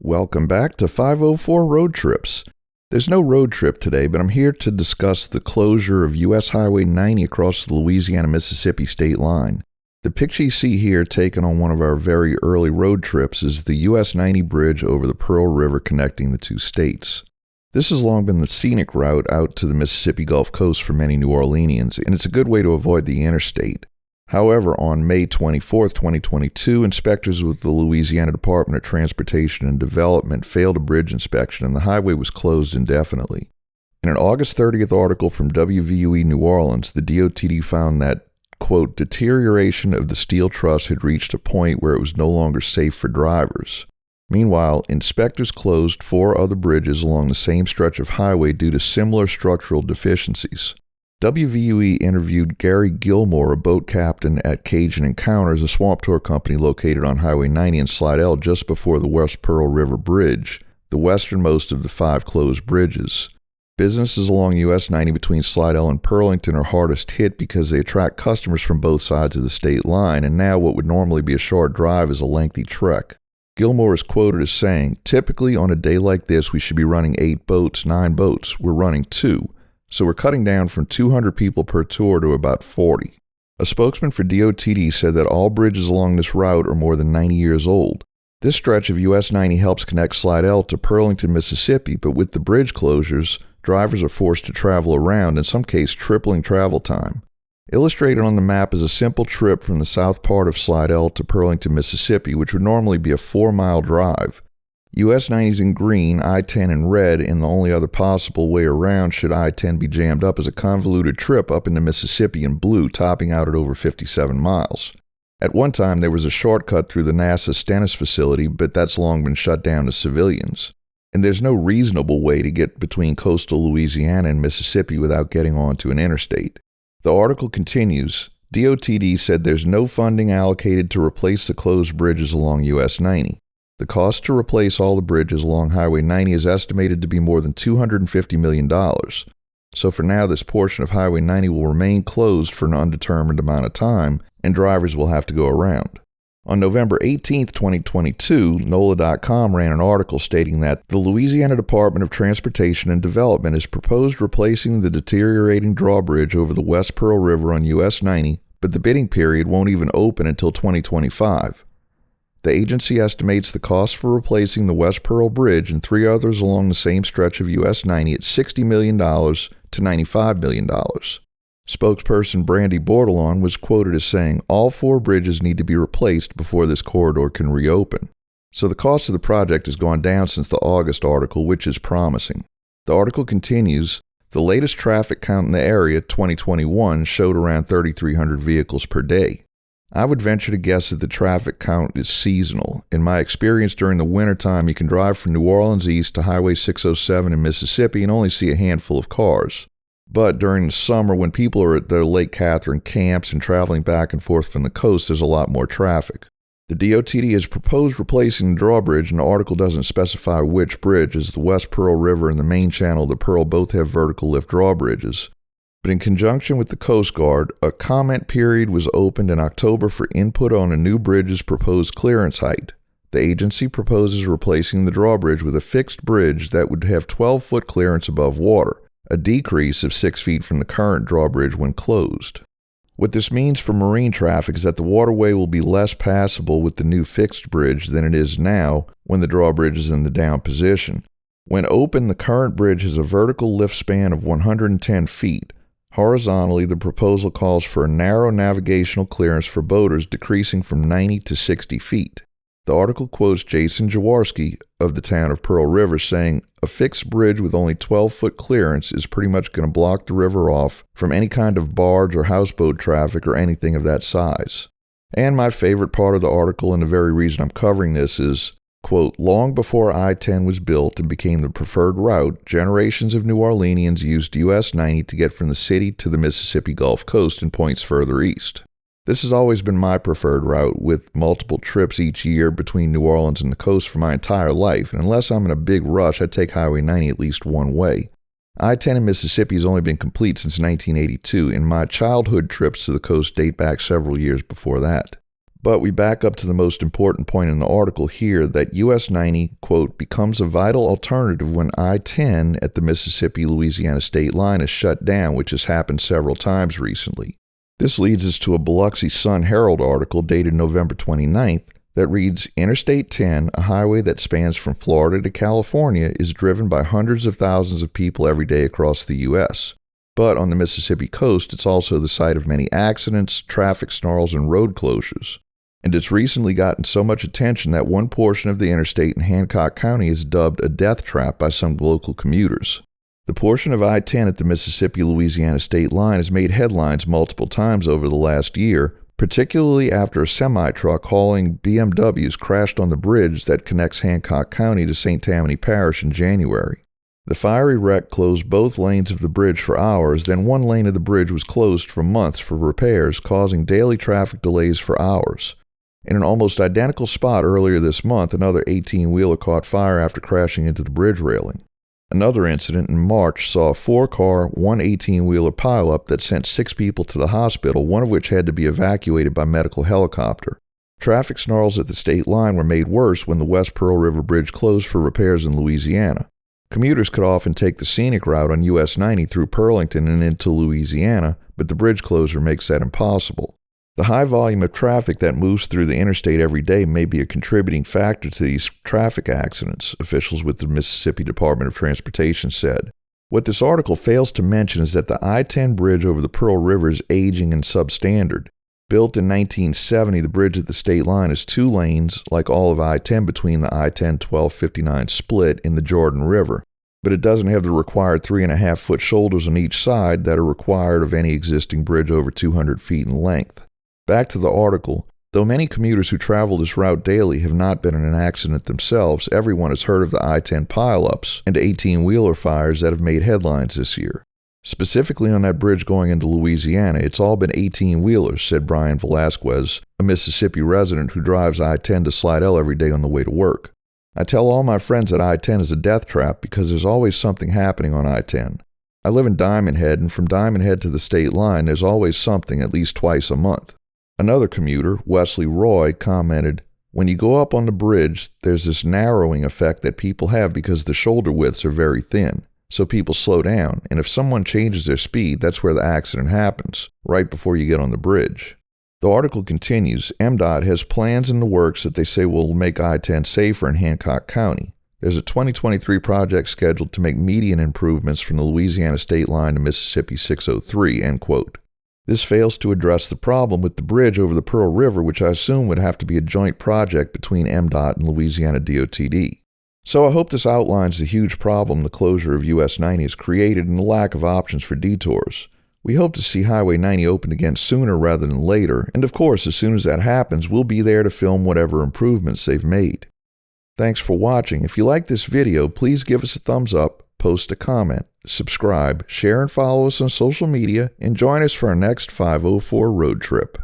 Welcome back to 504 Road Trips. There's no road trip today, but I'm here to discuss the closure of U.S. Highway 90 across the Louisiana-Mississippi state line. The picture you see here, taken on one of our very early road trips, is the U.S. 90 bridge over the Pearl River connecting the two states. This has long been the scenic route out to the Mississippi Gulf Coast for many New Orleanians, and it's a good way to avoid the interstate. However, on May 24, 2022, inspectors with the Louisiana Department of Transportation and Development failed a bridge inspection and the highway was closed indefinitely. In an August 30th article from WVUE New Orleans, the DOTD found that, quote, deterioration of the steel truss had reached a point where it was no longer safe for drivers. Meanwhile, inspectors closed 4 other bridges along the same stretch of highway due to similar structural deficiencies. WVUE interviewed Gary Gilmore, a boat captain at Cajun Encounters, a swamp tour company located on Highway 90 in Slidell just before the West Pearl River Bridge, the westernmost of the 5 closed bridges. Businesses along US 90 between Slidell and Pearlington are hardest hit because they attract customers from both sides of the state line, and now what would normally be a short drive is a lengthy trek. Gilmore is quoted as saying, "Typically on a day like this we should be running 8 boats, 9 boats. We're running 2. So we're cutting down from 200 people per tour to about 40. A spokesman for DOTD said that all bridges along this route are more than 90 years old. This stretch of US 90 helps connect Slidell to Pearlington, Mississippi, but with the bridge closures, drivers are forced to travel around, in some cases tripling travel time. Illustrated on the map is a simple trip from the south part of Slidell to Pearlington, Mississippi, which would normally be a 4-mile drive. US 90's in green, I-10 in red, and the only other possible way around should I-10 be jammed up is a convoluted trip up into Mississippi in blue, topping out at over 57 miles. At one time, there was a shortcut through the NASA Stennis facility, but that's long been shut down to civilians. And there's no reasonable way to get between coastal Louisiana and Mississippi without getting onto an interstate. The article continues, DOTD said there's no funding allocated to replace the closed bridges along US 90. The cost to replace all the bridges along Highway 90 is estimated to be more than $250 million. So for now, this portion of Highway 90 will remain closed for an undetermined amount of time, and drivers will have to go around. On November 18, 2022, NOLA.com ran an article stating that the Louisiana Department of Transportation and Development has proposed replacing the deteriorating drawbridge over the West Pearl River on US 90, but the bidding period won't even open until 2025. The agency estimates the cost for replacing the West Pearl Bridge and 3 others along the same stretch of US 90 at $60 million to $95 million. Spokesperson Brandy Bordelon was quoted as saying, all 4 bridges need to be replaced before this corridor can reopen. So the cost of the project has gone down since the August article, which is promising. The article continues, the latest traffic count in the area, 2021, showed around 3,300 vehicles per day. I would venture to guess that the traffic count is seasonal. In my experience during the wintertime, you can drive from New Orleans east to Highway 607 in Mississippi and only see a handful of cars. But during the summer, when people are at their Lake Catherine camps and traveling back and forth from the coast, there's a lot more traffic. The DOTD has proposed replacing the drawbridge, and the article doesn't specify which bridge, as the West Pearl River and the main channel of the Pearl both have vertical lift drawbridges. But in conjunction with the Coast Guard, a comment period was opened in October for input on a new bridge's proposed clearance height. The agency proposes replacing the drawbridge with a fixed bridge that would have 12-foot clearance above water, a decrease of 6 feet from the current drawbridge when closed. What this means for marine traffic is that the waterway will be less passable with the new fixed bridge than it is now when the drawbridge is in the down position. When open, the current bridge has a vertical lift span of 110 feet. Horizontally, the proposal calls for a narrow navigational clearance for boaters decreasing from 90 to 60 feet. The article quotes Jason Jaworski of the town of Pearl River saying, a fixed bridge with only 12-foot clearance is pretty much going to block the river off from any kind of barge or houseboat traffic or anything of that size. And my favorite part of the article, and the very reason I'm covering this, is, quote, long before I-10 was built and became the preferred route, generations of New Orleanians used US 90 to get from the city to the Mississippi Gulf Coast and points further east. This has always been my preferred route, with multiple trips each year between New Orleans and the coast for my entire life, and unless I'm in a big rush, I take Highway 90 at least one way. I-10 in Mississippi has only been complete since 1982, and my childhood trips to the coast date back several years before that. But we back up to the most important point in the article here, that US 90, quote, becomes a vital alternative when I-10 at the Mississippi-Louisiana state line is shut down, which has happened several times recently. This leads us to a Biloxi Sun-Herald article dated November 29th that reads, Interstate 10, a highway that spans from Florida to California, is driven by hundreds of thousands of people every day across the U.S. But on the Mississippi coast, it's also the site of many accidents, traffic snarls, and road closures. And it's recently gotten so much attention that one portion of the interstate in Hancock County is dubbed a death trap by some local commuters. The portion of I-10 at the Mississippi-Louisiana state line has made headlines multiple times over the last year, particularly after a semi-truck hauling BMWs crashed on the bridge that connects Hancock County to St. Tammany Parish in January. The fiery wreck closed both lanes of the bridge for hours, then one lane of the bridge was closed for months for repairs, causing daily traffic delays for hours. In an almost identical spot earlier this month, another 18-wheeler caught fire after crashing into the bridge railing. Another incident in March saw a 4-car, one 18-wheeler pileup that sent 6 people to the hospital, one of which had to be evacuated by medical helicopter. Traffic snarls at the state line were made worse when the West Pearl River Bridge closed for repairs in Louisiana. Commuters could often take the scenic route on US 90 through Pearlington and into Louisiana, but the bridge closure makes that impossible. The high volume of traffic that moves through the interstate every day may be a contributing factor to these traffic accidents, officials with the Mississippi Department of Transportation said. What this article fails to mention is that the I-10 bridge over the Pearl River is aging and substandard. Built in 1970, the bridge at the state line is 2 lanes, like all of I-10 between the I-10-1259 split in the Jordan River, but it doesn't have the required 3.5-foot shoulders on each side that are required of any existing bridge over 200 feet in length. Back to the article. Though many commuters who travel this route daily have not been in an accident themselves, everyone has heard of the I-10 pileups and 18-wheeler fires that have made headlines this year. Specifically on that bridge going into Louisiana, it's all been 18-wheelers, said Brian Velasquez, a Mississippi resident who drives I-10 to Slidell every day on the way to work. I tell all my friends that I-10 is a death trap because there's always something happening on I-10. I live in Diamond Head, and from Diamond Head to the state line, there's always something at least twice a month. Another commuter, Wesley Roy, commented, when you go up on the bridge, there's this narrowing effect that people have because the shoulder widths are very thin. So people slow down, and if someone changes their speed, that's where the accident happens, right before you get on the bridge. The article continues, MDOT has plans in the works that they say will make I-10 safer in Hancock County. There's a 2023 project scheduled to make median improvements from the Louisiana state line to Mississippi 603, end quote. This fails to address the problem with the bridge over the Pearl River, which I assume would have to be a joint project between MDOT and Louisiana DOTD. So I hope this outlines the huge problem the closure of US 90 has created and the lack of options for detours. We hope to see Highway 90 opened again sooner rather than later, and of course, as soon as that happens, we'll be there to film whatever improvements they've made. Thanks for watching. If you like this video, please give us a thumbs up, post a comment, subscribe, share and follow us on social media, and join us for our next 504 road trip.